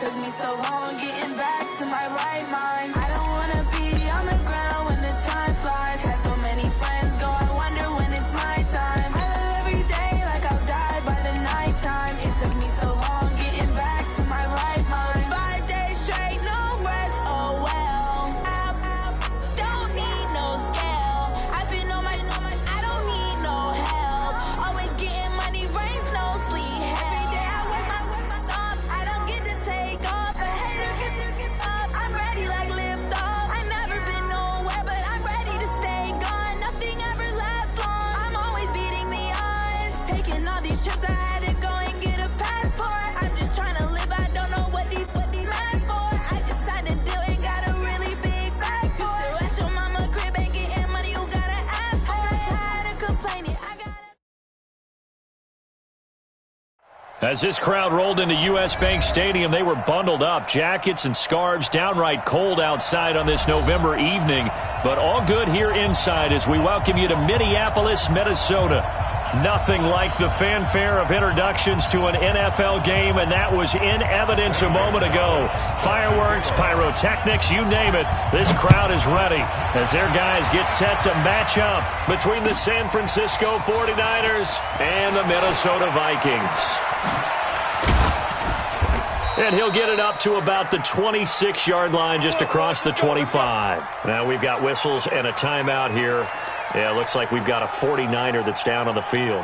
took me so long getting back to my right mind. I don't wanna be on the ground when the time flies. Had so many friends go, I wonder when it's my time. I live every day like I'll die by the nighttime. It took me so long getting back to my right mind. 5 days straight, no rest, oh well. I don't need no scale. I've been on my, I don't need no help. Always getting money, rain, snow, sleet, every day I work my thumb. I don't get to take off. A hater get up. I'm ready like lift off. I've never been nowhere, but I'm ready to stay gone. Nothing ever lasts long. I'm always beating the odds. Taking all these trips, I had to go and get a passport. I'm just trying to live. I don't know what these mad for. I just signed a deal and got a really big bag for it. Still at your mama crib and getting money, you gotta ask for it. Tired of complaining. I got. As this crowd rolled into U.S. Bank Stadium, they were bundled up, jackets and scarves, downright cold outside on this November evening, but all good here inside as we welcome you to Minneapolis, Minnesota. Nothing like the fanfare of introductions to an NFL game, and that was in evidence a moment ago. Fireworks, pyrotechnics, you name it, this crowd is ready as their guys get set to match up between the San Francisco 49ers and the Minnesota Vikings. And he'll get it up to about the 26-yard line just across the 25. Now we've got whistles and a timeout here. Yeah, it looks like we've got a 49er that's down on the field.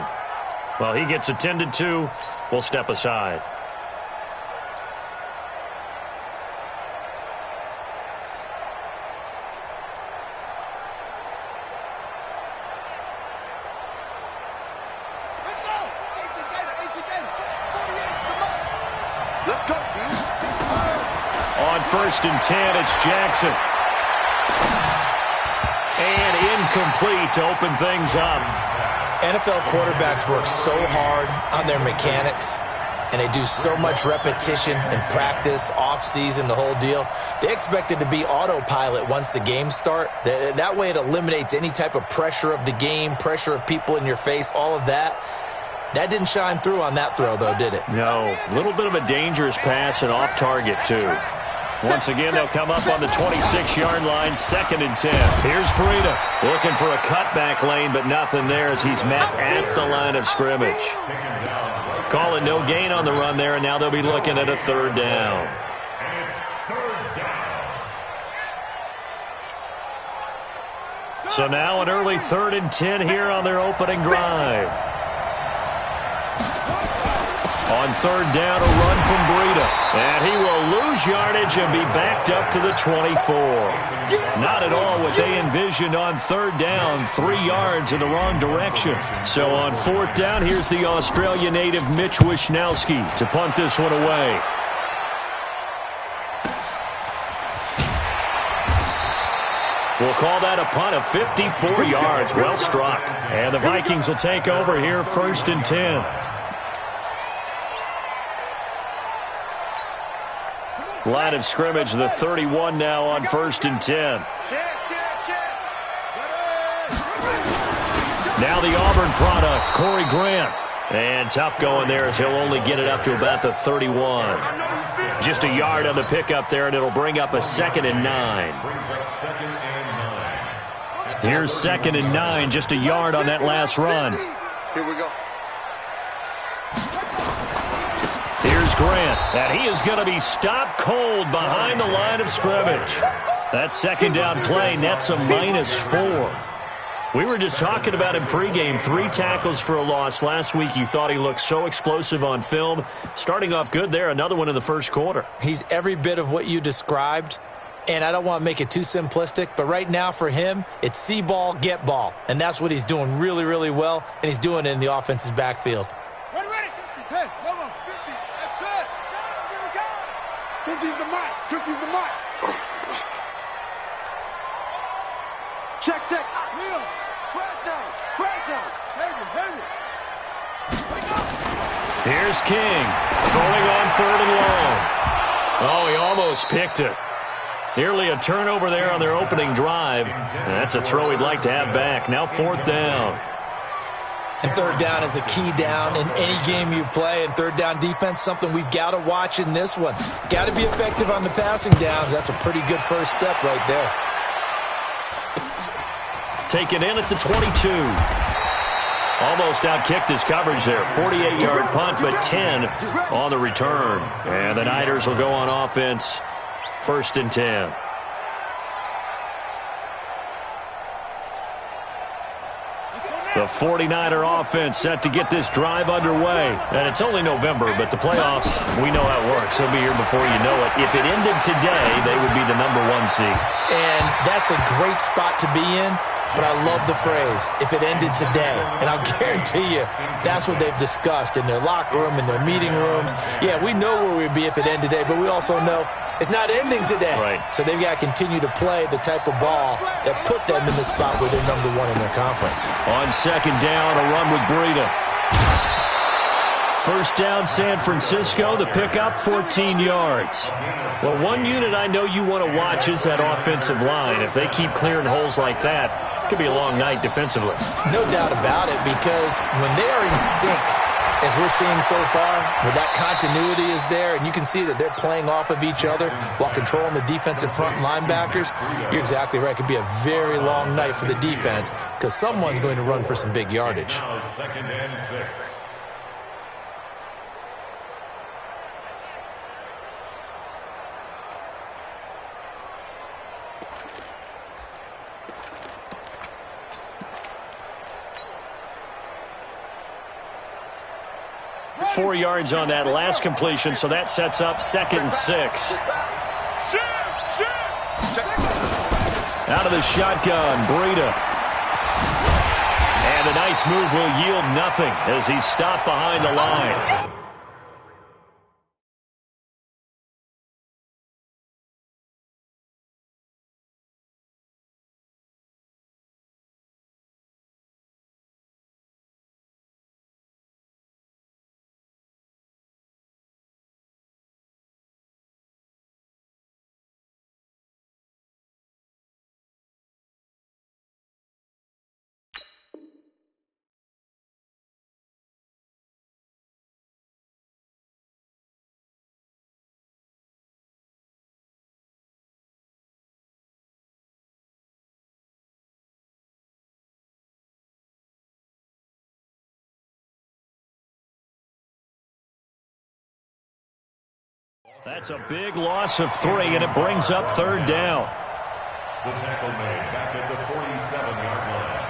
Well, he gets attended to. We'll step aside. On 1st and 10, it's Jackson. And incomplete to open things up. NFL quarterbacks work so hard on their mechanics, and they do so much repetition and practice, off-season, the whole deal. They expect it to be autopilot once the games start. That way it eliminates any type of pressure of the game, pressure of people in your face, all of that. That didn't shine through on that throw, though, did it? No. A little bit of a dangerous pass and off target, too. Once again, they'll come up on the 26-yard line, 2nd and 10. Here's Breida looking for a cutback lane, but nothing there as he's met at the line of scrimmage. Call it no gain on the run there, and now they'll be looking at a 3rd down. So now an early 3rd and 10 here on their opening drive. On 3rd down, a run from Breida. And he will lose yardage and be backed up to the 24. Not at all what they envisioned on 3rd down, 3 yards in the wrong direction. So on 4th down, here's the Australia native Mitch Wishnowsky to punt this one away. We'll call that a punt of 54 yards. Well struck. And the Vikings will take over here, 1st and 10. Line of scrimmage, the 31 now on 1st and 10. Now the Auburn product, Corey Grant. And tough going there as he'll only get it up to about the 31. Just a yard on the pickup there, and it'll bring up a 2nd and 9. Here's 2nd and 9, just a yard on that last run. Here we go. Here's Grant, and he is going to be stopped cold behind the line of scrimmage. That 2nd down play nets a -4. We were just talking about him pregame, 3 tackles for a loss. Last week you thought he looked so explosive on film. Starting off good there, another one in the first quarter. He's every bit of what you described, and I don't want to make it too simplistic, but right now for him, it's see ball, get ball. And that's what he's doing really, really well, and he's doing it in the offense's backfield. Ready, ready. 10, no more. 50. That's it. 50's the mark. 50's the mark. Check, check. Wheel. Flag down. Heavy. Here's King, throwing on 3rd and long. Oh, he almost picked it. Nearly a turnover there on their opening drive. And that's a throw he'd like to have back. Now 4th down. And third down is a key down in any game you play. And third down defense, something we've got to watch in this one. Got to be effective on the passing downs. That's a pretty good first step right there. Take it in at the 22. Almost outkicked his coverage there. 48-yard punt, but 10 on the return. And the Niners will go on offense. 1st and 10. The 49er offense set to get this drive underway. And it's only November, but the playoffs, we know how it works. They'll be here before you know it. If it ended today, they would be the #1 seed. And that's a great spot to be in. But I love the phrase, if it ended today. And I'll guarantee you, that's what they've discussed in their locker room, in their meeting rooms. Yeah, we know where we'd be if it ended today, but we also know it's not ending today. Right. So they've got to continue to play the type of ball that put them in the spot where they're #1 in their conference. On 2nd down, a run with Breida. 1st down, San Francisco. The pickup, 14 yards. Well, one unit I know you want to watch is that offensive line. If they keep clearing holes like that, it could be a long night defensively. No doubt about it, because when they are in sync, as we're seeing so far, where that continuity is there, and you can see that they're playing off of each other while controlling the defensive front linebackers, you're exactly right. It could be a very long night for the defense because someone's going to run for some big yardage. 2nd and 6. Four yards on that last completion, so that sets up 2nd and 6. Out of the shotgun, Breida. And a nice move will yield nothing as he's stopped behind the line. That's a big loss of 3, and it brings up 3rd down. The tackle made back at the 47-yard line.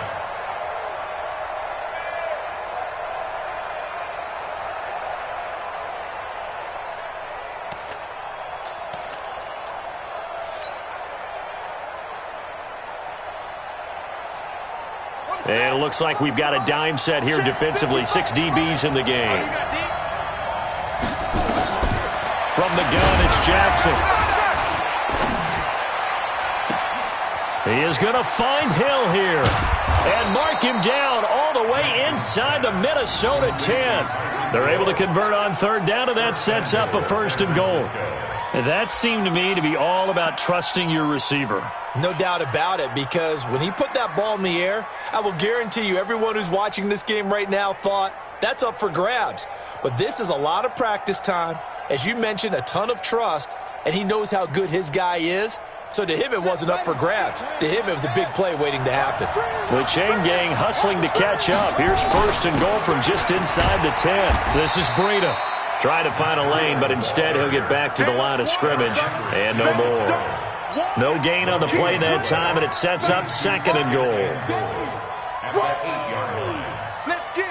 And it looks like we've got a dime set here defensively. 6 DBs in the game. From the gun, it's Jackson. He is going to find Hill here and mark him down all the way inside the Minnesota 10. They're able to convert on 3rd down, and that sets up a 1st and goal. And that seemed to me to be all about trusting your receiver. No doubt about it, because when he put that ball in the air, I will guarantee you everyone who's watching this game right now thought that's up for grabs. But this is a lot of practice time. As you mentioned, a ton of trust, and he knows how good his guy is. So to him, it wasn't up for grabs. To him, it was a big play waiting to happen. The chain gang hustling to catch up. Here's 1st and goal from just inside the 10. This is Breida. Trying to find a lane, but instead he'll get back to the line of scrimmage. And no more. No gain on the play that time, and it sets up 2nd and goal. At that 8-yard line. Let's get it.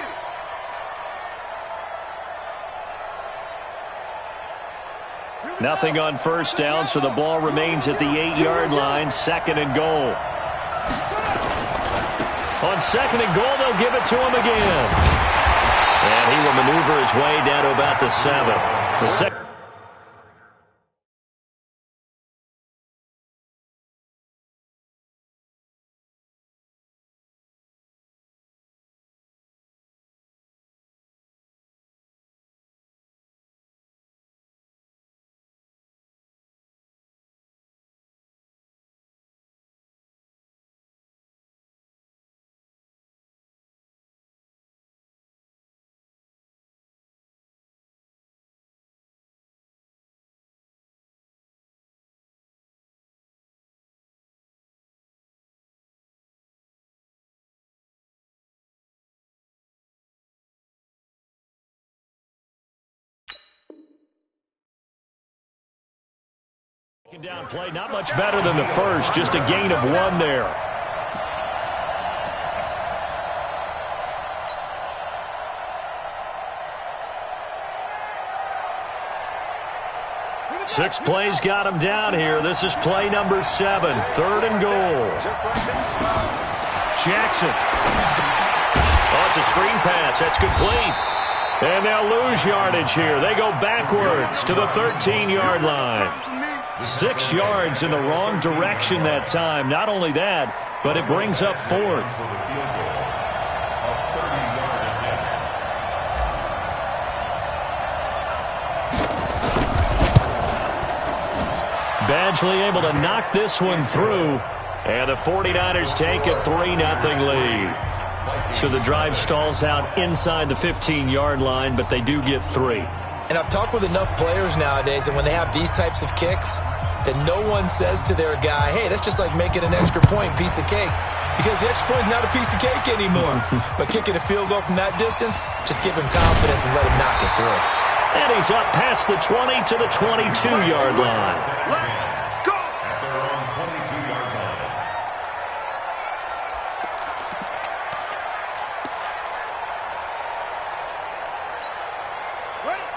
Nothing on 1st down, so the ball remains at the 8-yard line. 2nd and goal. On 2nd and goal, they'll give it to him again. And he will maneuver his way down to about the 7. The second. Second down play, not much better than the first, just a gain of 1 there. Six plays got him down here. This is play number 7, 3rd and goal. Jackson. Oh, it's a screen pass. That's complete. And they'll lose yardage here. They go backwards to the 13-yard line. 6 yards in the wrong direction that time. Not only that, but it brings up 4th. Badgley able to knock this one through, and the 49ers take a 3-0 lead. So the drive stalls out inside the 15-yard line, but they do get 3. And I've talked with enough players nowadays, and when they have these types of kicks, that no one says to their guy, hey, that's just like making an extra point piece of cake. Because the extra point is not a piece of cake anymore. But kicking a field goal from that distance, just give him confidence and let him knock it through. And he's up past the 20 to the 22-yard line. At their own 22-yard line.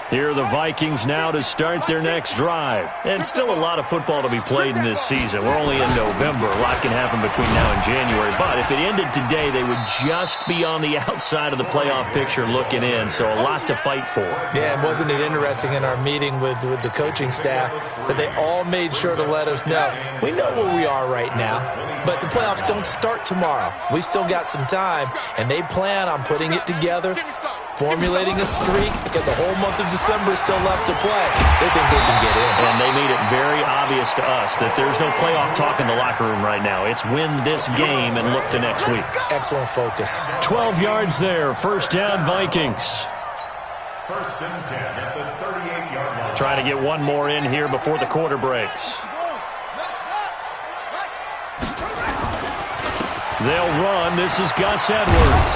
Here are the Vikings now to start their next drive. And still a lot of football to be played in this season. We're only in November. A lot can happen between now and January. But if it ended today, they would just be on the outside of the playoff picture looking in. So a lot to fight for. Yeah, and wasn't it interesting in our meeting with the coaching staff that they all made sure to let us know, we know where we are right now, but the playoffs don't start tomorrow. We still got some time, and they plan on putting it together, formulating a streak, because the whole month of December is still left to play. They think they can get in. And they made it very obvious to us that there's no playoff talk in the locker room right now. It's win this game and look to next week. Excellent focus. 12 yards there. First down, Vikings. 1st and 10 at the 38-yard line. Trying to get one more in here before the quarter breaks. They'll run. This is Gus Edwards.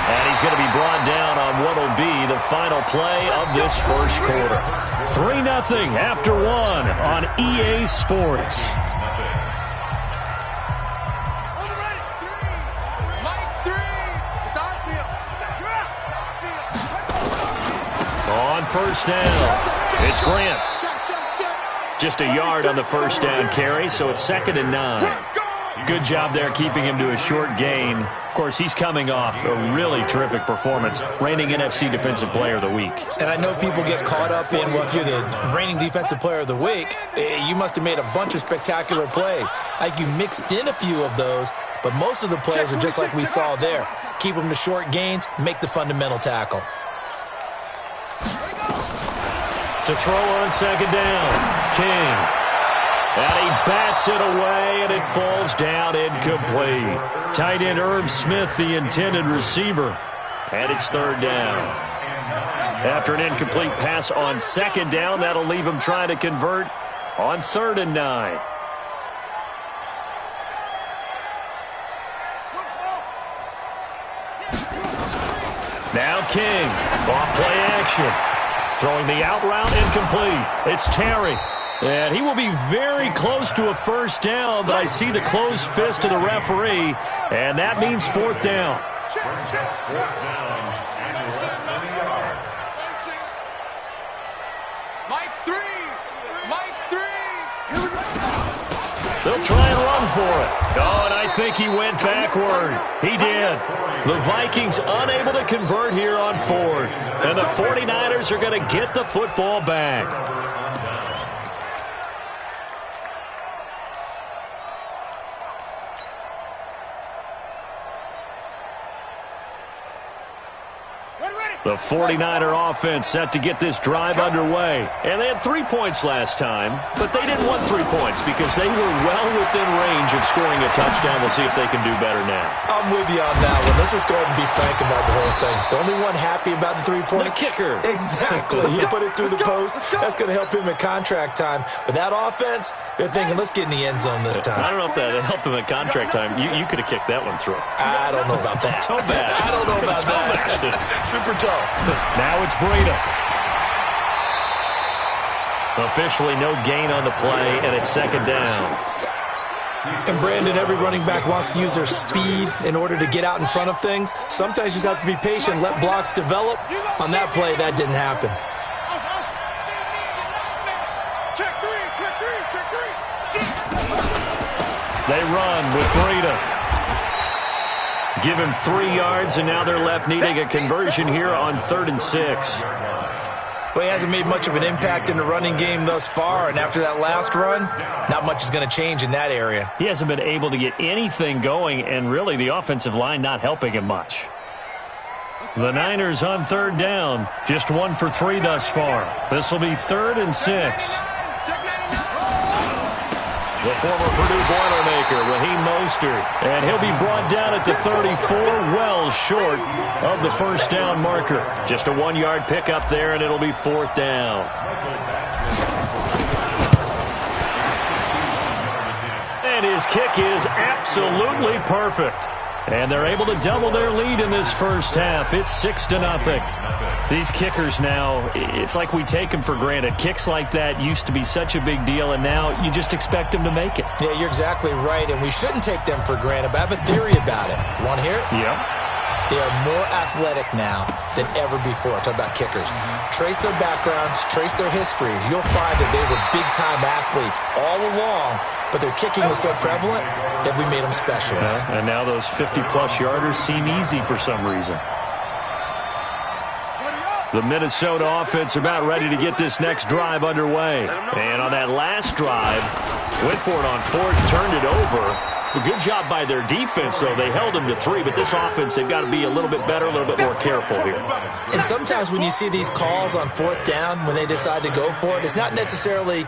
And he's going to be brought down on what will be the final play of this first quarter. 3-0 after 1 on EA Sports. On first down, it's Grant. Just a yard on the first down carry, so it's 2nd and 9. Good job there keeping him to a short gain. Of course, he's coming off a really terrific performance, reigning NFC Defensive Player of the Week. And I know people get caught up in, well, if you're the reigning Defensive Player of the Week, you must have made a bunch of spectacular plays. Like you mixed in a few of those, but most of the plays are just like we saw there. Keep them to short gains, make the fundamental tackle. To throw on 2nd down, King. And he bats it away, and it falls down incomplete. Tight end Irv Smith, the intended receiver. And it's 3rd down. After an incomplete pass on 2nd down, that'll leave him trying to convert on 3rd and 9. Now King, off play action. Throwing the out route, incomplete. It's Terry. And he will be very close to a first down, but I see the closed fist of the referee, and that means 4th down. 4th down and less than a yard. They'll try and run for it. Oh, and I think he went backward. He did. The Vikings unable to convert here on 4th, and the 49ers are going to get the football back. The 49er offense set to get this drive underway. And they had 3 points last time, but they didn't want 3 points because they were well within range of scoring a touchdown. We'll see if they can do better now. I'm with you on that one. Let's just go ahead and be frank about the whole thing. The only one happy about the 3-point? The kicker. Exactly. He put it through the post. That's going to help him in contract time. But that offense, they're thinking, let's get in the end zone this time. I don't know if that helped him at contract time. You could have kicked that one through. I don't know about that. Toe bash. I don't know about that. Super toe. Now it's Breida. Officially no gain on the play, and it's second down. And Brandon, every running back wants to use their speed in order to get out in front of things. Sometimes you just have to be patient, let blocks develop. On that play, that didn't happen. Check three. They run with Breida. Give him 3 yards, and now they're left needing a conversion here on 3rd and 6. Well, he hasn't made much of an impact in the running game thus far, and after that last run, not much is going to change in that area. He hasn't been able to get anything going, and really the offensive line not helping him much. The Niners on 3rd down, just 1 for 3 thus far. This will be 3rd and 6. The former Purdue Boilermaker, Raheem Mostert. And he'll be brought down at the 34, well short of the first down marker. Just a 1-yard pickup there, and it'll be 4th down. And his kick is absolutely perfect. And they're able to double their lead in this first half. It's 6-0. These kickers now, it's like we take them for granted. Kicks like that used to be such a big deal, and now you just expect them to make it. Yeah, you're exactly right, and we shouldn't take them for granted, but I have a theory about it. You want to hear it? Yeah. They are more athletic now than ever before. Talk about kickers. Trace their backgrounds, trace their histories. You'll find that they were big-time athletes all along, but their kicking was so prevalent that we made them specialists. And now those 50-plus yarders seem easy for some reason. The Minnesota offense about ready to get this next drive underway. And on that last drive, went for it on 4th, turned it over. A good job by their defense, though. They held them to 3, but this offense, they've got to be a little bit better, a little bit more careful here. And sometimes when you see these calls on 4th down, when they decide to go for it, it's not necessarily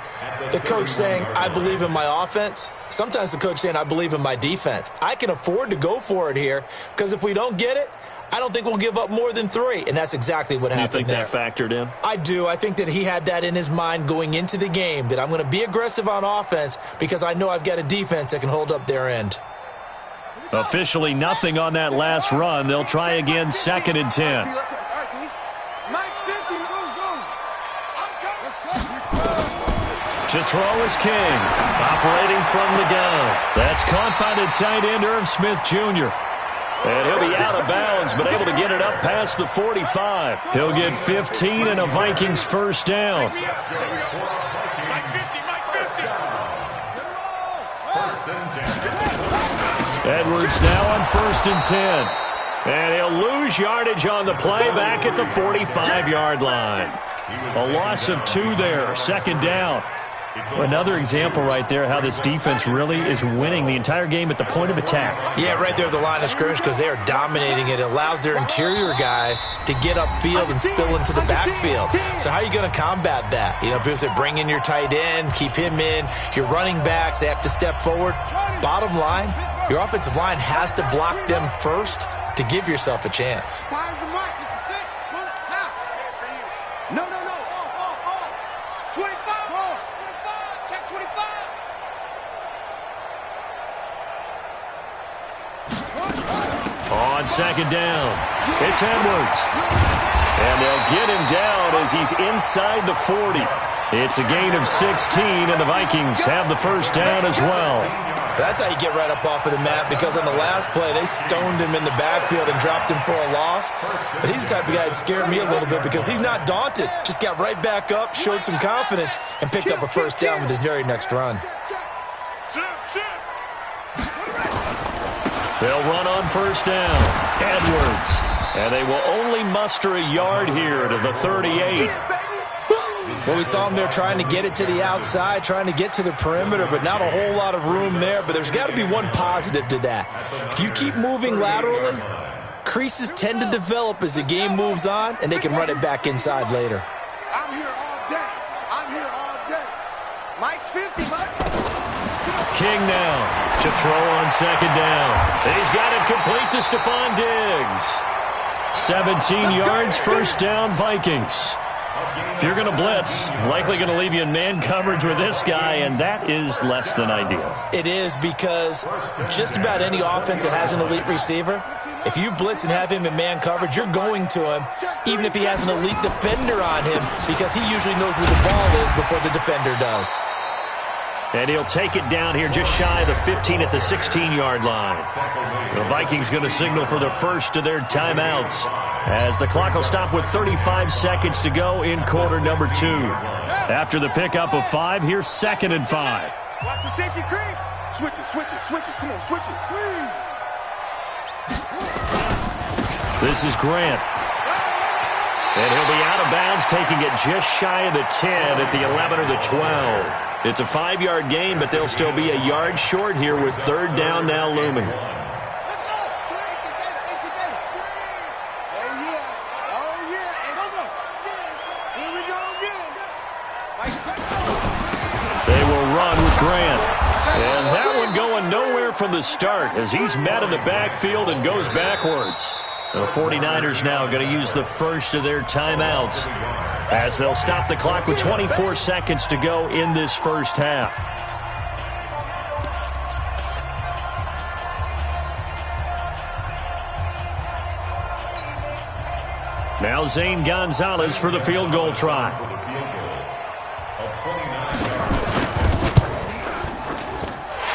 the coach saying, I believe in my offense. Sometimes the coach saying, I believe in my defense. I can afford to go for it here, because if we don't get it, I don't think we'll give up more than 3, and that's exactly what happened there. You think that factored in? I do. I think that he had that in his mind going into the game, that I'm going to be aggressive on offense because I know I've got a defense that can hold up their end. Officially nothing on that last run. They'll try again, 2nd and 10. To throw is King, operating from the gun. That's caught by the tight end, Irv Smith Jr., and he'll be out of bounds, but able to get it up past the 45. He'll get 15 and a Vikings first down. Edwards now on 1st and 10. And he'll lose yardage on the play back at the 45-yard line. A loss of 2 there, 2nd down. Another example right there how this defense really is winning the entire game at the point of attack. Yeah, right there at the line of scrimmage because they are dominating it. It allows their interior guys to get upfield and spill into the backfield. So how are you going to combat that? You know, people say bring in your tight end, keep him in. Your running backs, they have to step forward. Bottom line, your offensive line has to block them first to give yourself a chance. On 2nd down, it's Edwards. And they'll get him down as he's inside the 40. It's a gain of 16, and the Vikings have the first down as well. That's how you get right up off of the mat, because on the last play, they stoned him in the backfield and dropped him for a loss. But he's the type of guy that scared me a little bit because he's not daunted. Just got right back up, showed some confidence, and picked up a first down with his very next run. They'll run on 1st down. Edwards. And they will only muster a yard here to the 38. Well, we saw him there trying to get it to the outside, trying to get to the perimeter, but not a whole lot of room there. But there's got to be one positive to that. If you keep moving laterally, creases tend to develop as the game moves on, and they can run it back inside later. I'm here all day. I'm here all day. Mike's 50, Mike. King now to throw on 2nd down. He's got it complete to Stephon Diggs. 17 yards, first down, Vikings. If you're going to blitz, likely going to leave you in man coverage with this guy, and that is less than ideal. It is, because just about any offense that has an elite receiver, if you blitz and have him in man coverage, you're going to him, even if he has an elite defender on him, because he usually knows where the ball is before the defender does. And he'll take it down here just shy of the 15 at the 16-yard line. The Vikings going to signal for the first of their timeouts, as the clock will stop with 35 seconds to go in quarter number 2. After the pickup of 5, here's 2nd and 5. Watch the safety creep. Switch it, switch it, switch it. Come on, switch it. Squeeze. This is Grant. And he'll be out of bounds, taking it just shy of the 10 at the 11 or the 12. It's a 5-yard gain, but they'll still be a yard short here with 3rd down now looming. Let's go. Together. Oh, yeah. Oh, yeah. Hey, let's go. Yeah. Here we go again. They will run with Grant. And that one going nowhere from the start, as he's met in the backfield and goes backwards. The 49ers now going to use the first of their timeouts, as they'll stop the clock with 24 seconds to go in this first half. Now Zane Gonzalez for the field goal try.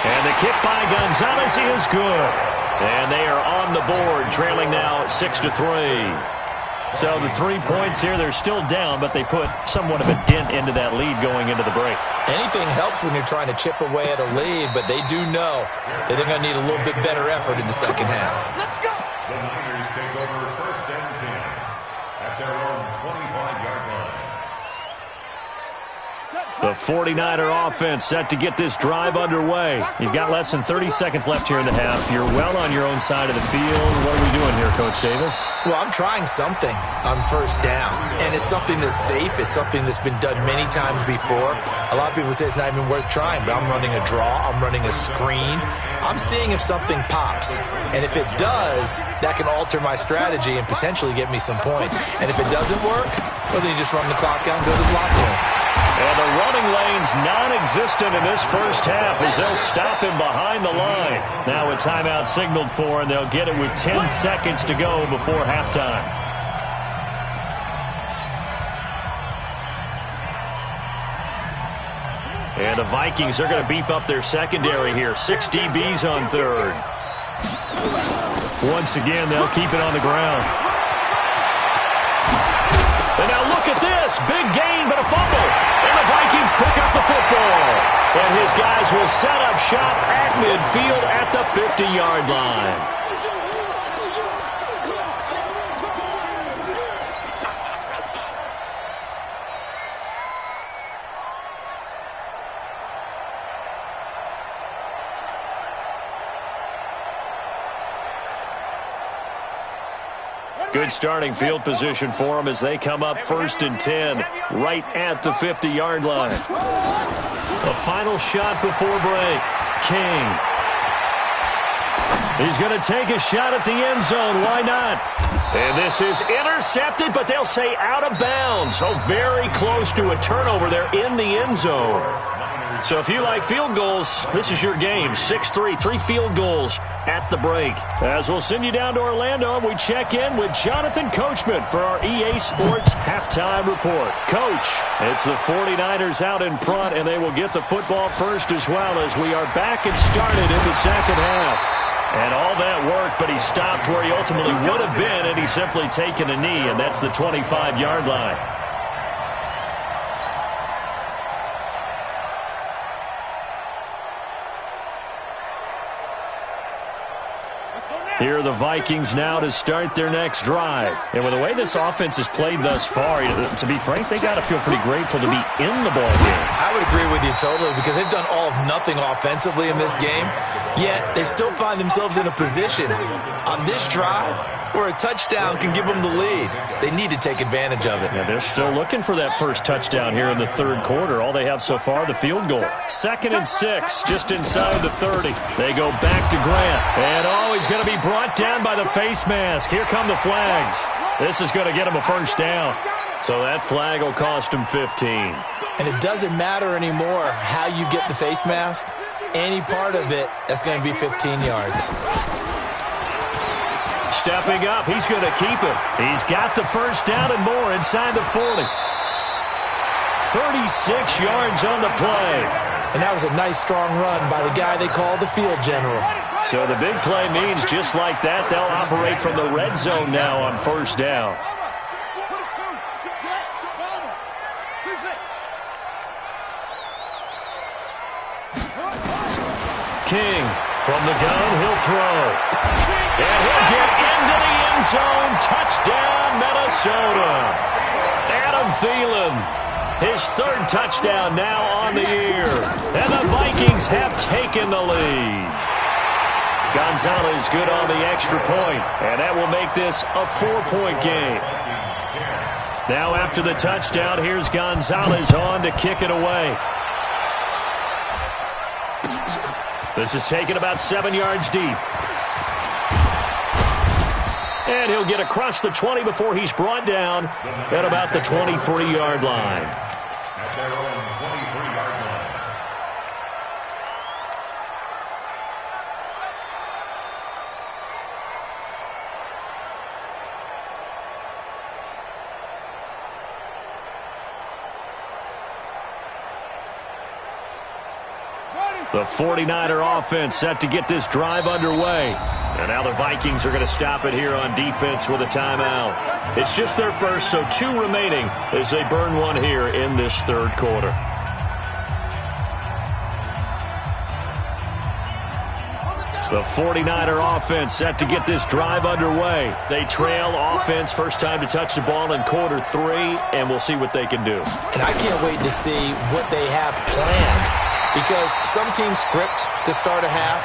And the kick by Gonzalez is good. And they are on the board, trailing now 6-3. So the 3 points here, they're still down, but they put somewhat of a dent into that lead going into the break. Anything helps when you're trying to chip away at a lead, but they do know that they're going to need a little bit better effort in the second half. Let's go. The Niners take over 1st and 10 at their own 25-yard line. The 49er offense set to get this drive underway. You've got less than 30 seconds left here in the half. You're well on your own side of the field. What are we doing here, Coach Davis? Well, I'm trying something on 1st down, and it's something that's safe. It's something that's been done many times before. A lot of people say it's not even worth trying, but I'm running a draw. I'm running a screen. I'm seeing if something pops, and if it does, that can alter my strategy and potentially get me some points. And if it doesn't work, well, then you just run the clock out and go to the locker room. And the running lane's non-existent in this first half, as they'll stop him behind the line. Now a timeout signaled for, and they'll get it with 10 seconds to go before halftime. And the Vikings are going to beef up their secondary here. 6 DBs on 3rd. Once again, they'll keep it on the ground. And now look at this. Big gain, but a fumble. And the Vikings pick up the football. And his guys will set up shop at midfield at the 50-yard line. Good starting field position for them as they come up 1st and 10, right at the 50-yard line. A final shot before break. King. He's going to take a shot at the end zone. Why not? And this is intercepted, but they'll say out of bounds. So very close to a turnover there in the end zone. So if you like field goals, this is your game. 6-3, 3 field goals at the break. As we'll send you down to Orlando, we check in with Jonathan Coachman for our EA Sports Halftime Report. Coach, it's the 49ers out in front, and they will get the football first as well, as we are back and started in the second half. And all that work, but he stopped where he ultimately would have been, and he's simply taken a knee, and that's the 25-yard line. Here are the Vikings now to start their next drive. And with the way this offense has played thus far, to be frank, they got to feel pretty grateful to be in the ball game. I would agree with you totally, because they've done all of nothing offensively in this game, yet they still find themselves in a position on this drive where a touchdown can give them the lead. They need to take advantage of it. Yeah, they're still looking for that first touchdown here in the third quarter. All they have so far, the field goal. 2nd and 6, just inside the 30. They go back to Grant. And he's going to be brought down by the face mask. Here come the flags. This is going to get him a first down. So that flag will cost him 15. And it doesn't matter anymore how you get the face mask. Any part of it, that's going to be 15 yards. Stepping up, he's going to keep it. He's got the first down and more inside the 40. 36 yards on the play. And that was a nice, strong run by the guy they call the field general. So the big play means just like that, they'll operate from the red zone now on first down. King from the gun, he'll throw. And he'll get into the end zone. Touchdown, Minnesota. Adam Thielen, his third touchdown now on the year. And the Vikings have taken the lead. Gonzalez good on the extra point, and that will make this a 4-point game. Now after the touchdown, here's Gonzalez on to kick it away. This is taken about 7 yards deep. And he'll get across the 20 before he's brought down at about the 23-yard line. At their own 23-yard line. The 49er offense set to get this drive underway. And now the Vikings are going to stop it here on defense with a timeout. It's just their first, so 2 remaining as they burn one here in this third quarter. The 49er offense set to get this drive underway. They trail offense, first time to touch the ball in quarter 3, and we'll see what they can do. And I can't wait to see what they have planned. Because some teams script to start a half.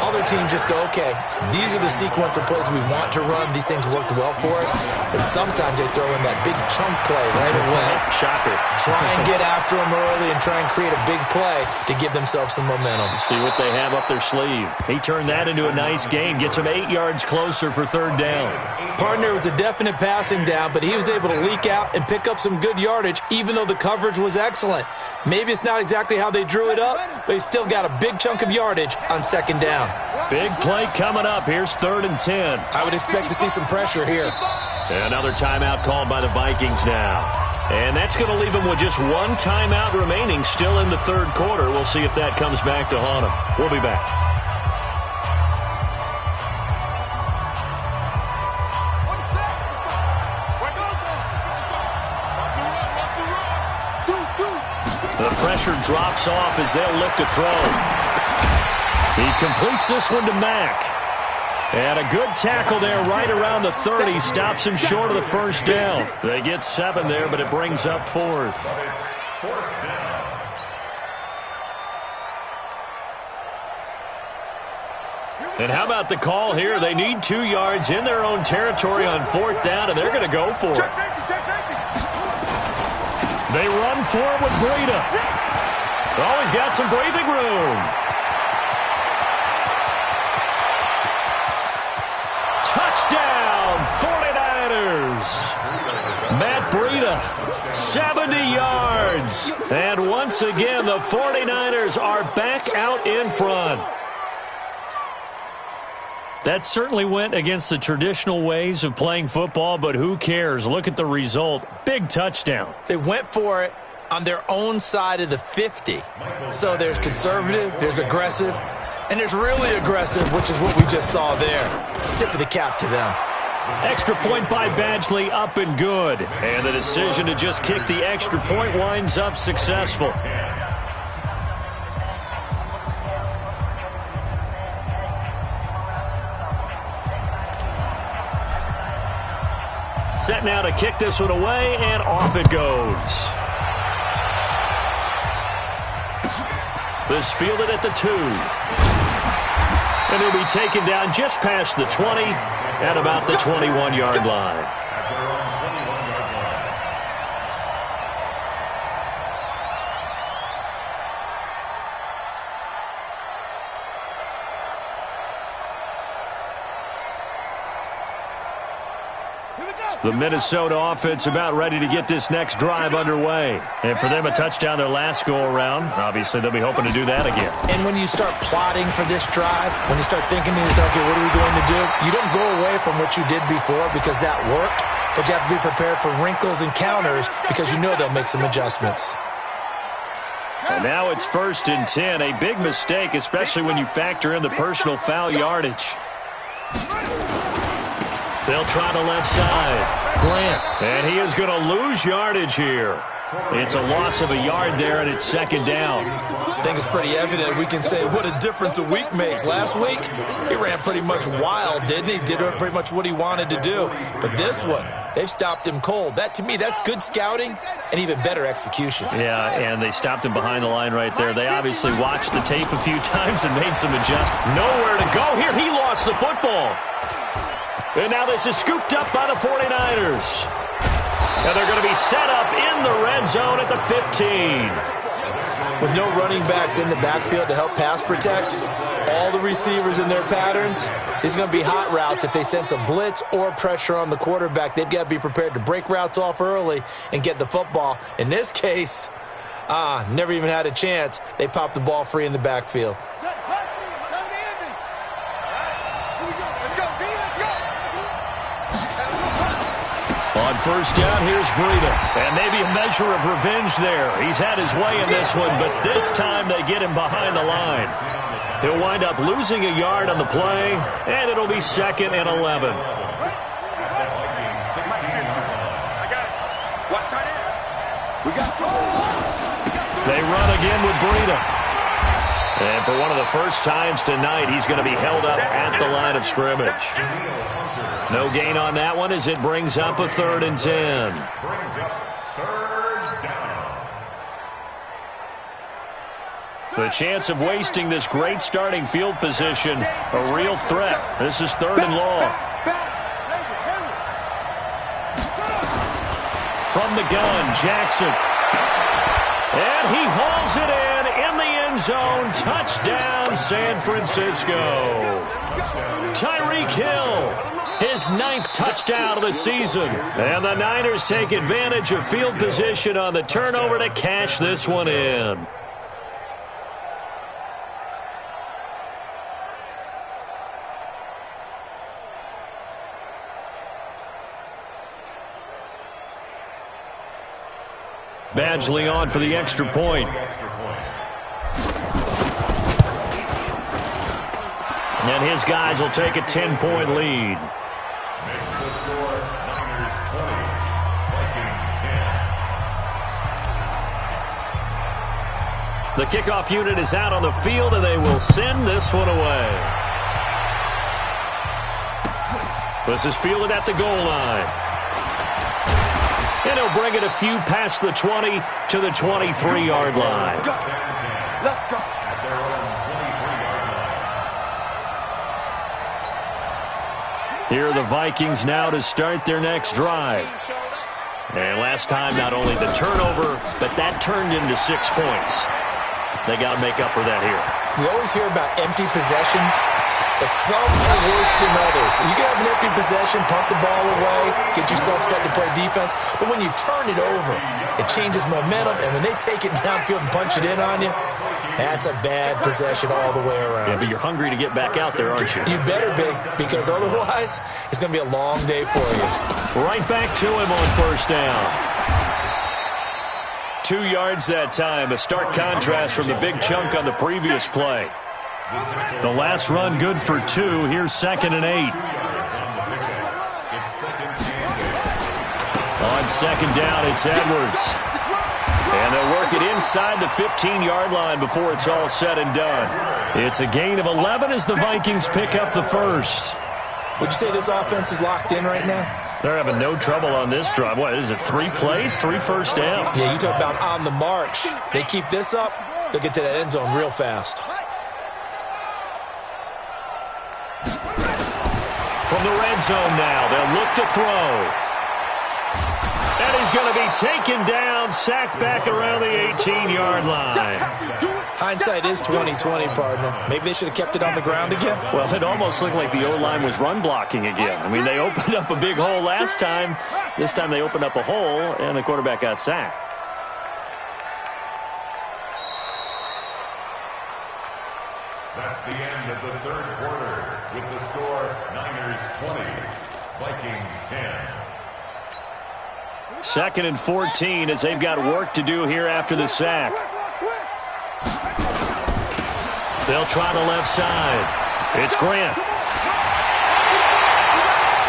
Other teams just go, okay, these are the sequence of plays we want to run. These things worked well for us. And sometimes they throw in that big chunk play right away. Shocker. Try and get after them early and try and create a big play to give themselves some momentum. See what they have up their sleeve. He turned that into a nice gain. Gets him 8 yards closer for third down. Partner was a definite passing down, but he was able to leak out and pick up some good yardage, even though the coverage was excellent. Maybe it's not exactly how they drew it up, but he still got a big chunk of yardage on second down. Big play coming up. Here's 3rd and 10. I would expect to see some pressure here. Another timeout called by the Vikings now. And that's going to leave them with just 1 timeout remaining still in the third quarter. We'll see if that comes back to haunt them. We'll be back. The pressure drops off as they'll look to throw. He completes this one to Mack. And a good tackle there right around the 30. Stops him short of the first down. They get 7 there, but it brings up 4th. And how about the call here? They need 2 yards in their own territory on 4th down, and they're going to go for it. They run for it with Breida. Oh, he's got some breathing room. Touchdown, 49ers. Matt Breida, 70 yards. And once again, the 49ers are back out in front. That certainly went against the traditional ways of playing football, but who cares? Look at the result. Big touchdown. They went for it on their own side of the 50. So there's conservative, there's aggressive, and there's really aggressive, which is what we just saw there. Tip of the cap to them. Extra point by Badgley, up and good. And the decision to just kick the extra point winds up successful. Set now to kick this one away, and off it goes. This fielded at the 2. And he'll be taken down just past the 20 at about the 21-yard line. Here we go. The Minnesota offense about ready to get this next drive underway. And for them, a touchdown their last go-around. Obviously, they'll be hoping to do that again. And when you start plotting for this drive, when you start thinking to yourself, okay, what are we going to do? You don't go away from what you did before because that worked, but you have to be prepared for wrinkles and counters because you know they'll make some adjustments. And now it's 1st and 10. A big mistake, especially when you factor in the personal foul yardage. They'll try the left side. Grant. And he is going to lose yardage here. It's a loss of a yard there, and it's 2nd down. I think it's pretty evident. We can say what a difference a week makes. Last week, he ran pretty much wild, didn't he? Did pretty much what he wanted to do. But this one, they've stopped him cold. That, to me, that's good scouting and even better execution. Yeah, and they stopped him behind the line right there. They obviously watched the tape a few times and made some adjustments. Nowhere to go here. He lost the football. And now this is scooped up by the 49ers. And they're going to be set up in the red zone at the 15. With no running backs in the backfield to help pass protect, all the receivers in their patterns, these are going to be hot routes. If they sense a blitz or pressure on the quarterback, they've got to be prepared to break routes off early and get the football. In this case, never even had a chance. They popped the ball free in the backfield. On 1st down, here's Breida. And maybe a measure of revenge there. He's had his way in this one, but this time they get him behind the line. He'll wind up losing a yard on the play, and it'll be 2nd and 11. They run again with Breida. And for one of the first times tonight, he's going to be held up at the line of scrimmage. No gain on that one as it brings up a 3rd and 10. The chance of wasting this great starting field position, a real threat. This is 3rd and long. From the gun, Jackson. And he hauls it in the end zone. Touchdown, San Francisco. Tyreek Hill. His 9th touchdown of the season. And the Niners take advantage of field position on the turnover to cash this one in. Badgley on for the extra point. And his guys will take a 10-point lead. The kickoff unit is out on the field, and they will send this one away. This is fielded at the goal line. And he'll bring it a few past the 20 to the 23-yard line. Let's go. Here are the Vikings now to start their next drive. And last time, not only the turnover, but that turned into 6 points. They got to make up for that here. We always hear about empty possessions, but some are worse than others. You can have an empty possession, pump the ball away, get yourself set to play defense, but when you turn it over, it changes momentum, and when they take it downfield and punch it in on you, that's a bad possession all the way around. Yeah, but you're hungry to get back out there, aren't you? You better be, because otherwise, it's going to be a long day for you. Right back to him on 1st down. 2 yards that time, a stark contrast from the big chunk on the previous play. The last run good for 2. Here's 2nd and 8. On 2nd down, it's Edwards. And they'll work it inside the 15-yard line before it's all said and done. It's a gain of 11 as the Vikings pick up the first. Would you say this offense is locked in right now? They're having no trouble on this drive. What is it, 3 plays, 3 first downs? Yeah, you talk about on the march. They keep this up, they'll get to that end zone real fast. From the red zone now, they'll look to throw. And he's going to be taken down, sacked back around the 18-yard line. Hindsight is 20/20, partner. Maybe they should have kept it on the ground again. Well, it almost looked like the O-line was run blocking again. I mean, they opened up a big hole last time. This time they opened up a hole, and the quarterback got sacked. That's the end of the third quarter with the score Niners 20, Vikings 10. 2nd and 14 as they've got work to do here after the sack. They'll try the left side. It's Grant.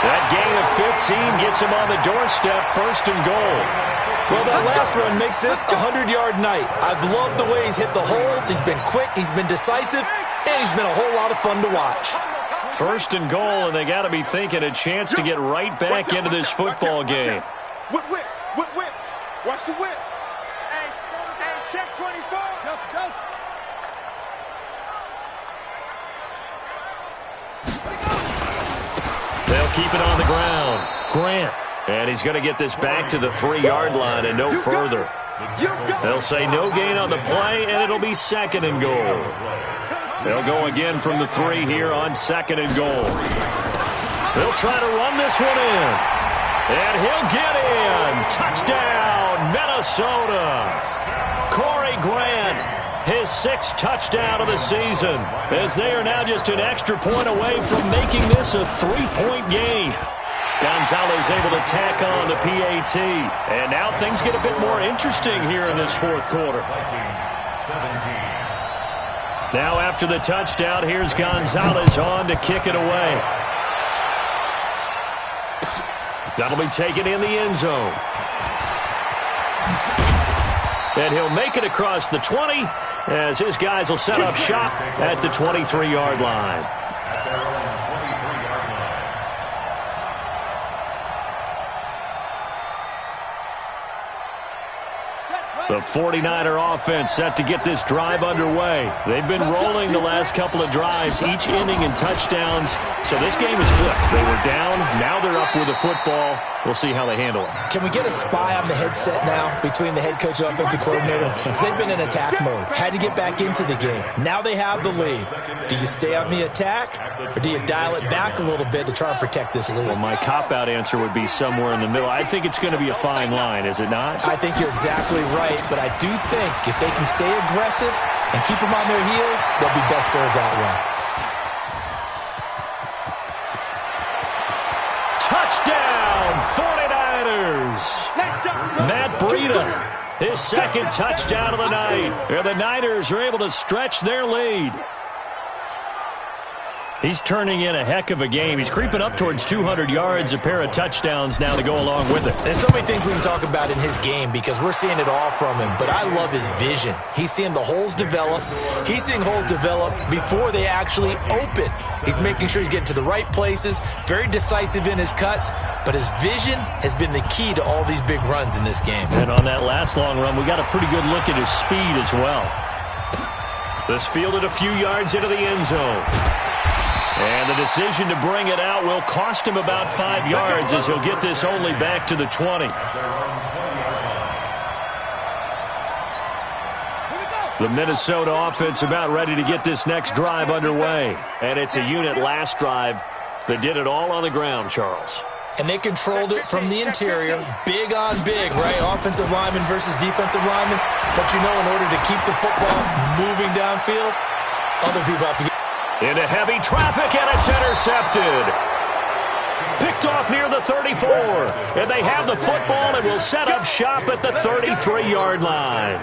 That gain of 15 gets him on the doorstep, 1st and goal. Well, that last run makes this a 100-yard night. I've loved the way he's hit the holes. He's been quick, he's been decisive, and he's been a whole lot of fun to watch. 1st and goal, and they got to be thinking a chance to get right back into this football game. Whip, whip, whip, whip. Watch the whip. Hey, check 24. They'll keep it on the ground. Grant. And he's going to get this back to the 3-yard line and no further. They'll say no gain on the play, and it'll be 2nd and goal. They'll go again from the 3 here on 2nd and goal. They'll try to run this one in. And he'll get in. Touchdown, Minnesota. Corey Grant, his 6th touchdown of the season, as they are now just an extra point away from making this a 3-point game. Gonzalez able to tack on the PAT. And now things get a bit more interesting here in this 4th quarter. Now after the touchdown, here's Gonzalez on to kick it away. That'll be taken in the end zone. And he'll make it across the 20 as his guys will set up shop at the 23-yard line. The 49er offense set to get this drive underway. They've been rolling the last couple of drives, each ending in touchdowns. So this game is flipped. They were down. Now they're up with the football. We'll see how they handle it. Can we get a spy on the headset now between the head coach and offensive coordinator? Because they've been in attack mode. Had to get back into the game. Now they have the lead. Do you stay on the attack, or do you dial it back a little bit to try and protect this lead? Well, my cop-out answer would be somewhere in the middle. I think it's going to be a fine line, is it not? I think you're exactly right, but I do think if they can stay aggressive and keep them on their heels, they'll be best served that way. Touchdown, 49ers! Matt Breida, his 2nd touchdown of the night. And the Niners are able to stretch their lead. He's turning in a heck of a game. He's creeping up towards 200 yards, a pair of touchdowns now to go along with it. There's so many things we can talk about in his game because we're seeing it all from him, but I love his vision. He's seeing the holes develop. He's seeing holes develop before they actually open. He's making sure he's getting to the right places, very decisive in his cuts, but his vision has been the key to all these big runs in this game. And on that last long run, we got a pretty good look at his speed as well. This fielded a few yards into the end zone. And the decision to bring it out will cost him about 5 yards as he'll get this only back to the 20. The Minnesota offense about ready to get this next drive underway. And it's a unit last drive that did it all on the ground, Charles. And they controlled it from the interior, big on big, right? Offensive lineman versus defensive lineman. But you know, in order to keep the football moving downfield, other people have to get into heavy traffic, and it's intercepted. Picked off near the 34. And they have the football and will set up shop at the 33-yard line.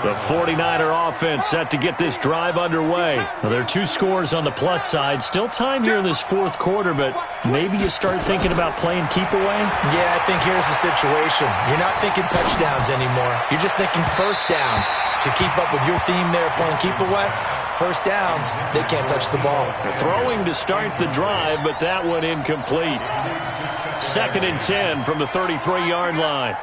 The 49er offense set to get this drive underway. Well, there are 2 scores on the plus side. Still time here in this 4th quarter, but maybe you start thinking about playing keep away? Yeah, I think here's the situation. You're not thinking touchdowns anymore. You're just thinking first downs. To keep up with your theme there, playing keep away, first downs, they can't touch the ball. Throwing to start the drive, but that one incomplete. 2nd and 10 from the 33-yard line.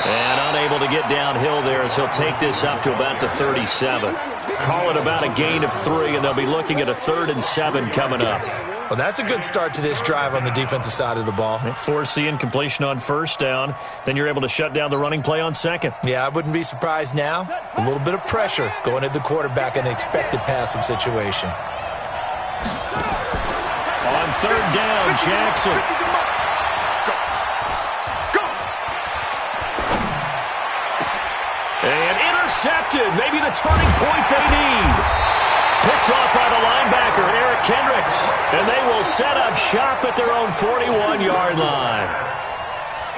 And unable to get downhill there as he'll take this up to about the 37. Call it about a gain of 3, and they'll be looking at a 3rd and 7 coming up. Well, that's a good start to this drive on the defensive side of the ball. Force the incompletion on first down. Then you're able to shut down the running play on second. Yeah, I wouldn't be surprised now. A little bit of pressure going at the quarterback in an expected passing situation. On third down, Jackson. And intercepted. Maybe the turning point they need. Picked off by the linebacker, Eric Kendricks. And they will set up shop at their own 41-yard line.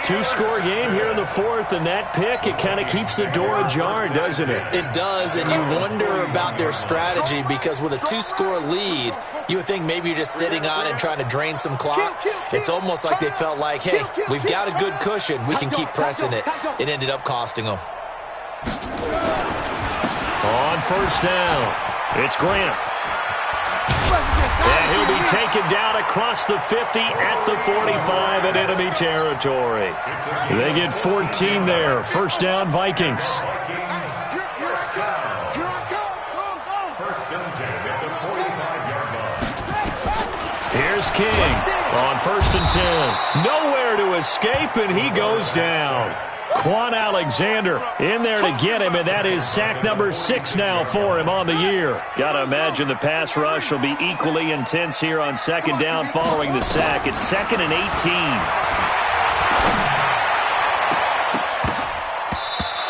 Two-score game here in the fourth, and that pick, it kind of keeps the door ajar, doesn't it? It does, and you wonder about their strategy because with a two-score lead, you would think maybe you're just sitting on it and trying to drain some clock. It's almost like they felt like, hey, we've got a good cushion. We can keep pressing it. It ended up costing them. On first down, it's Grant. And he'll be taken down across the 50 at the 45 in enemy territory. They get 14 there. First down, Vikings. First down 10 at the 45-yard line. Here's King on first and 10. Nowhere to escape, and he goes down. Quan Alexander in there to get him, and that is sack number 6 now for him on the year. Got to imagine the pass rush will be equally intense here on second down following the sack. It's 2nd and 18.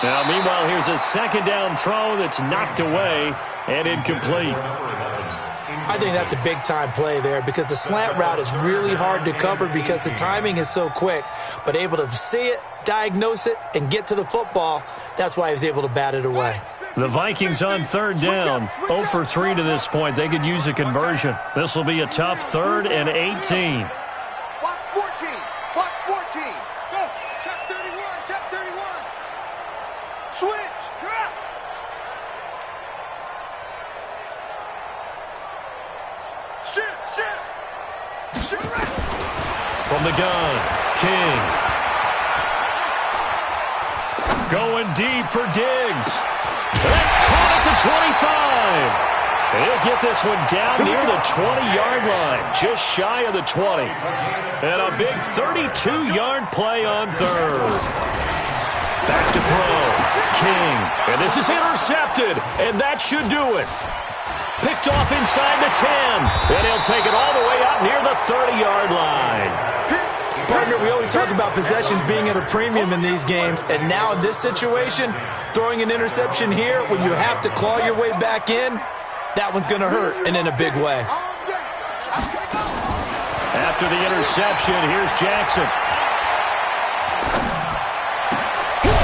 Now, meanwhile, here's a second down throw that's knocked away and incomplete. I think that's a big-time play there because the slant route is really hard to cover because the timing is so quick. But able to see it, diagnose it, and get to the football, that's why he was able to bat it away. The Vikings on third down, 0 for 3 to this point. They could use a conversion. This will be a tough 3rd and 18. Block 14. Block 14. Go. Check 31. Check 31. Switch. Drop. Shoot right. From the gun, King. Going deep for Diggs. That's caught at the 25. He'll get this one down near the 20-yard line, just shy of the 20. And a big 32-yard play on third. Back to throw, King. And this is intercepted, and that should do it. Picked off inside the 10, and he'll take it all the way up near the 30-yard line. Partner, we always talk about possessions being at a premium in these games, and now in this situation, throwing an interception here when you have to claw your way back in, that one's going to hurt, and in a big way. After the interception, here's Jackson.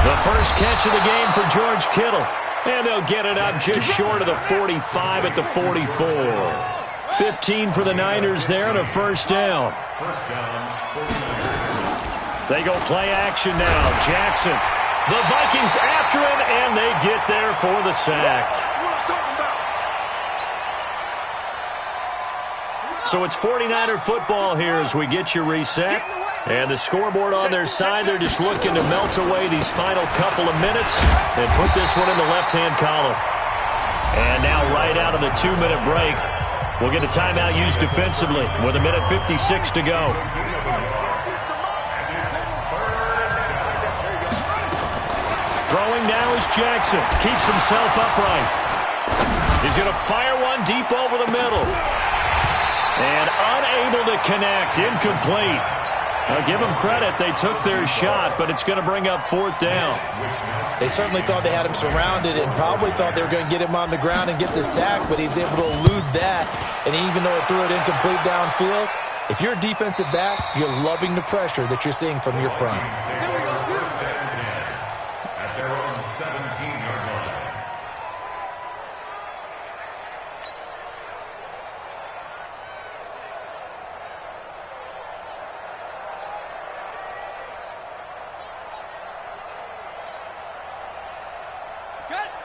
The first catch of the game for George Kittle. And they'll get it up just short of the 45 at the 44. 15 for the Niners there and a first down. They go play action now. Jackson. The Vikings after him, and they get there for the sack. So it's 49er football here as we get you reset. And the scoreboard on their side, they're just looking to melt away these final couple of minutes and put this one in the left-hand column. And now right out of the 2-minute break, we'll get a timeout used defensively with 1:56 to go. Throwing now is Jackson. Keeps himself upright. He's going to fire one deep over the middle. And unable to connect. Incomplete. Now, give them credit. They took their shot, but it's going to bring up 4th down. They certainly thought they had him surrounded and probably thought they were going to get him on the ground and get the sack, but he was able to elude that. And even though it threw it incomplete downfield, if you're a defensive back, you're loving the pressure that you're seeing from your front. At their own 17-yard line.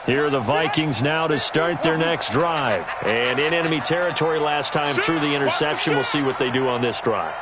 Here are the Vikings now to start their next drive. And in enemy territory last time through the interception. We'll see what they do on this drive.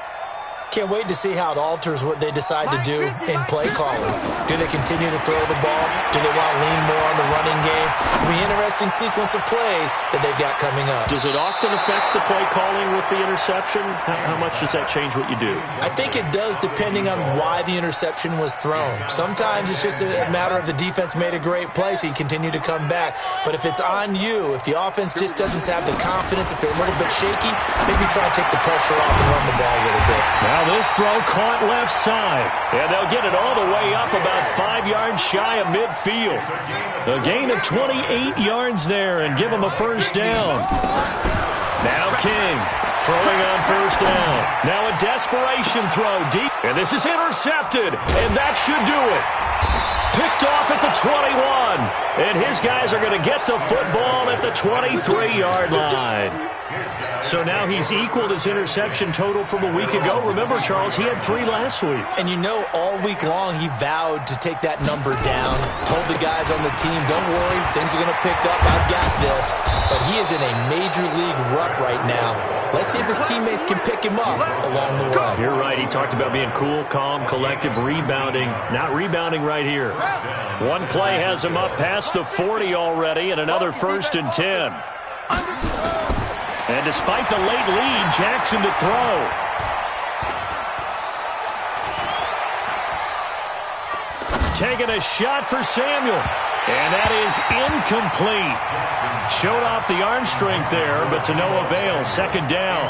Can't wait to see how it alters what they decide to do in play calling. Do they continue to throw the ball? Do they want to lean more on the running game? It'll be an interesting sequence of plays that they've got coming up. Does it often affect the play calling with the interception? How much does that change what you do? I think it does, depending on why the interception was thrown. Sometimes it's just a matter of the defense made a great play, so you continue to come back. But if it's on you, if the offense just doesn't have the confidence, if they're a little bit shaky, maybe try and take the pressure off and run the ball a little bit. Now this throw caught left side, and they'll get it all the way up about 5 yards shy of midfield. A gain of 28 yards there and give them a first down. Now King throwing on first down. Now a desperation throw deep, and this is intercepted, and that should do it. Picked off at the 21, and his guys are going to get the football at the 23-yard line. So now he's equaled his interception total from a week ago. Remember, Charles, he had 3 last week. And you know, all week long he vowed to take that number down. Told the guys on the team, don't worry, things are going to pick up. I've got this. But he is in a major league rut right now. Let's see if his teammates can pick him up along the way. You're right. He talked about being cool, calm, collective, rebounding. Not rebounding right here. One play has him up past the 40 already, and another 1st and 10. And despite the late lead, Jackson to throw. Taking a shot for Samuel. And that is incomplete. Showed off the arm strength there, but to no avail. 2nd down.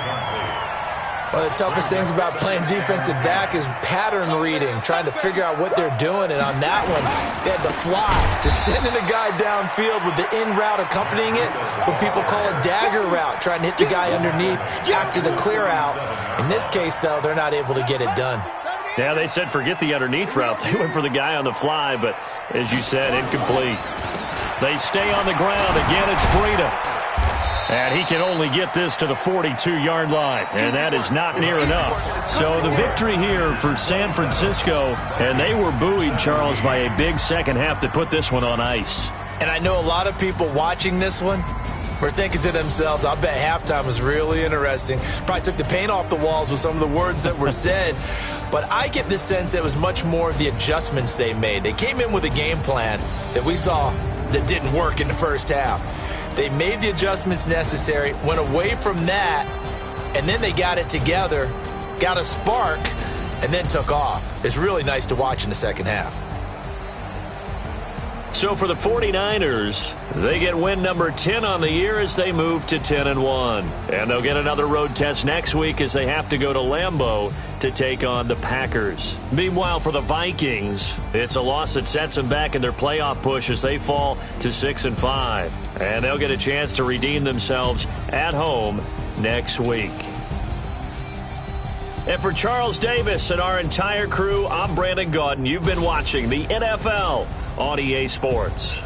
One of the toughest things about playing defensive back is pattern reading, trying to figure out what they're doing. And on that one, they had to fly, just sending a guy downfield with the in route accompanying it, what people call a dagger route, trying to hit the guy underneath after the clear out. In this case, though, they're not able to get it done. Yeah, they said forget the underneath route. They went for the guy on the fly, but as you said, incomplete. They stay on the ground. Again, it's Breida. And he can only get this to the 42-yard line, and that is not near enough. So the victory here for San Francisco, and they were buoyed, Charles, by a big second half that put this one on ice. And I know a lot of people watching this one were thinking to themselves, I bet halftime was really interesting. Probably took the paint off the walls with some of the words that were said. But I get the sense it was much more of the adjustments they made. They came in with a game plan that we saw that didn't work in the first half. They made the adjustments necessary, went away from that, and then they got it together, got a spark, and then took off. It's really nice to watch in the second half. So for the 49ers, they get win number 10 on the year as they move to 10-1. And they'll get another road test next week as they have to go to Lambeau to take on the Packers. Meanwhile, for the Vikings, it's a loss that sets them back in their playoff push as they fall to 6-5. And they'll get a chance to redeem themselves at home next week. And for Charles Davis and our entire crew, I'm Brandon Gaudin. You've been watching the NFL on EA Sports.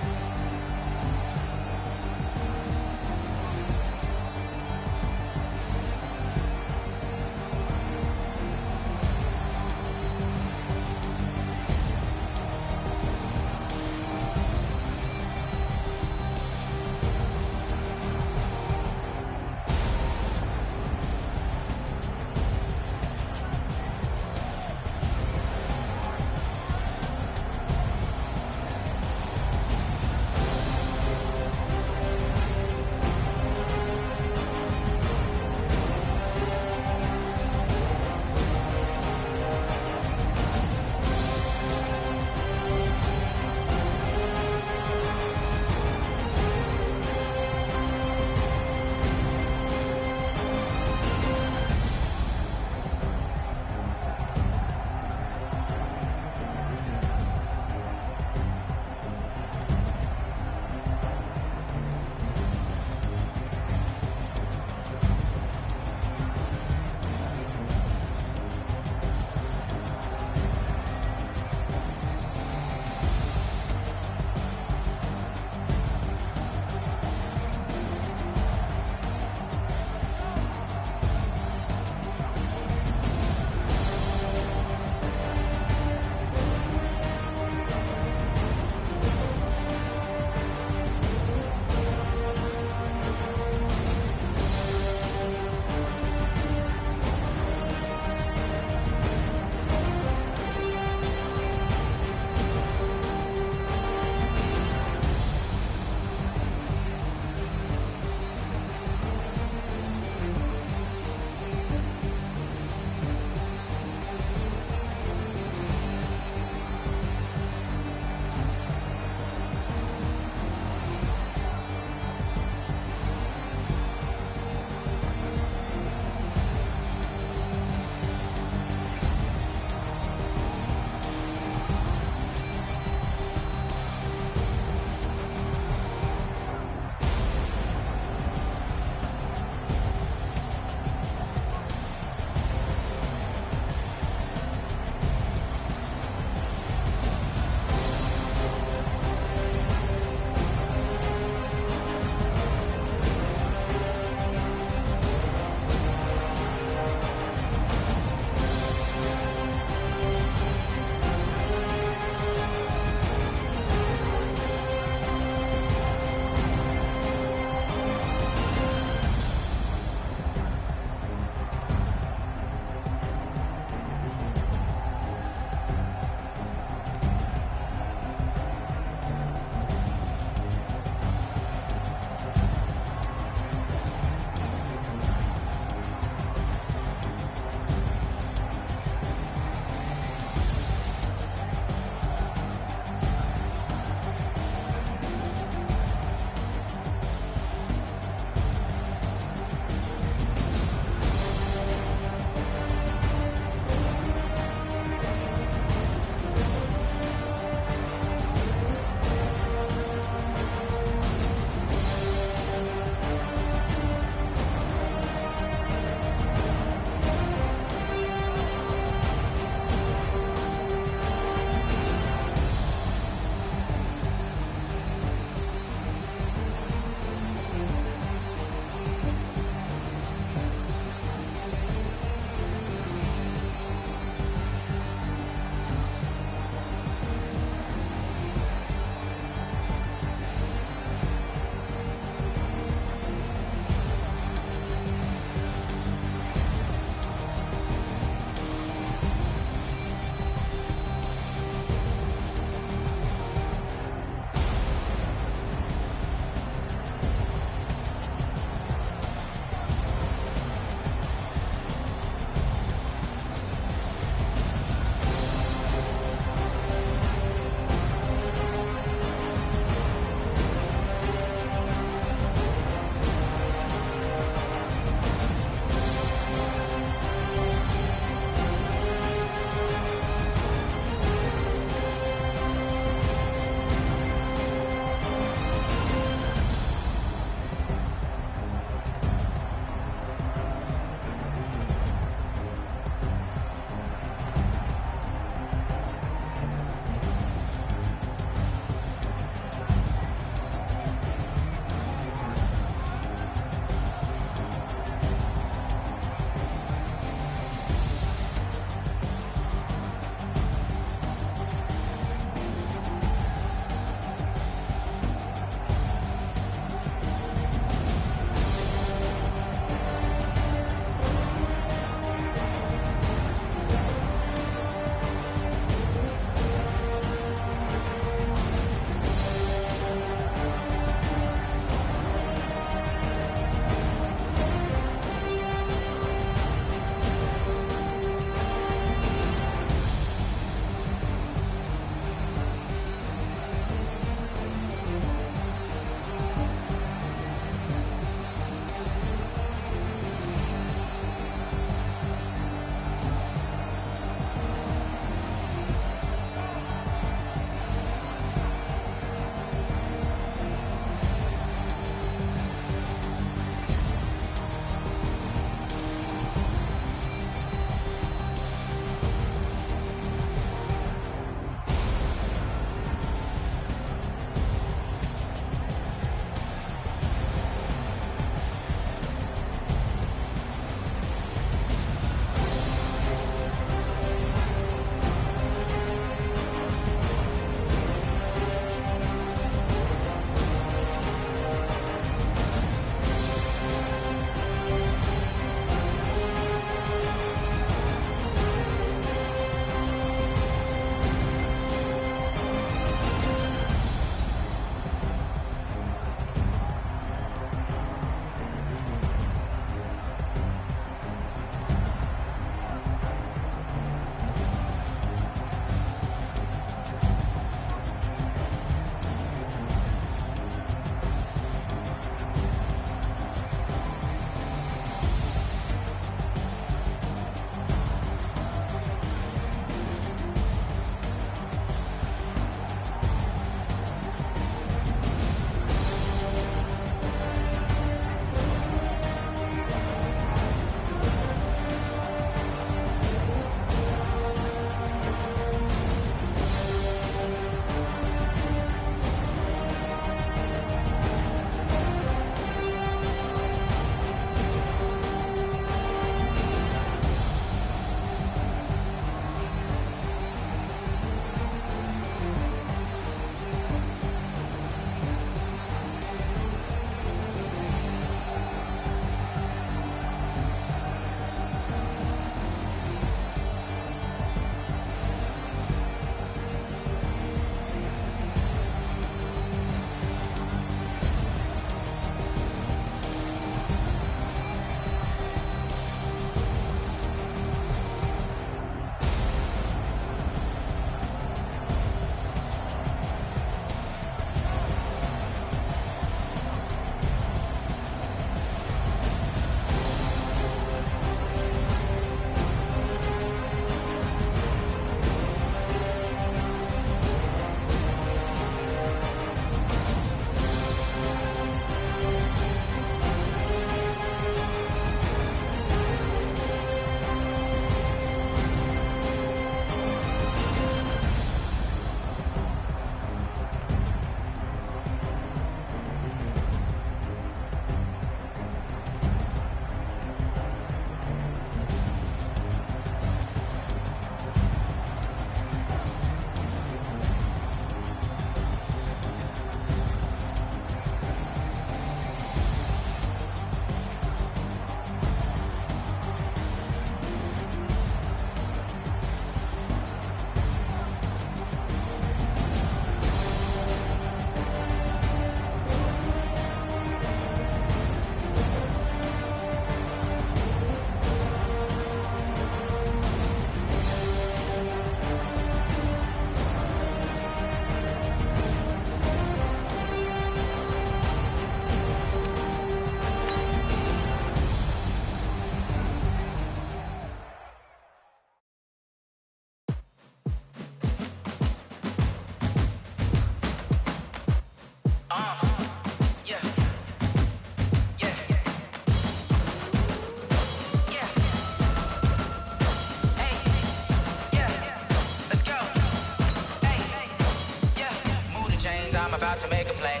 about to make a play.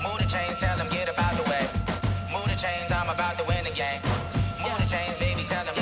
Move the chains, tell them get up out the way. Move the chains, I'm about to win the game. Move the chains, baby, tell them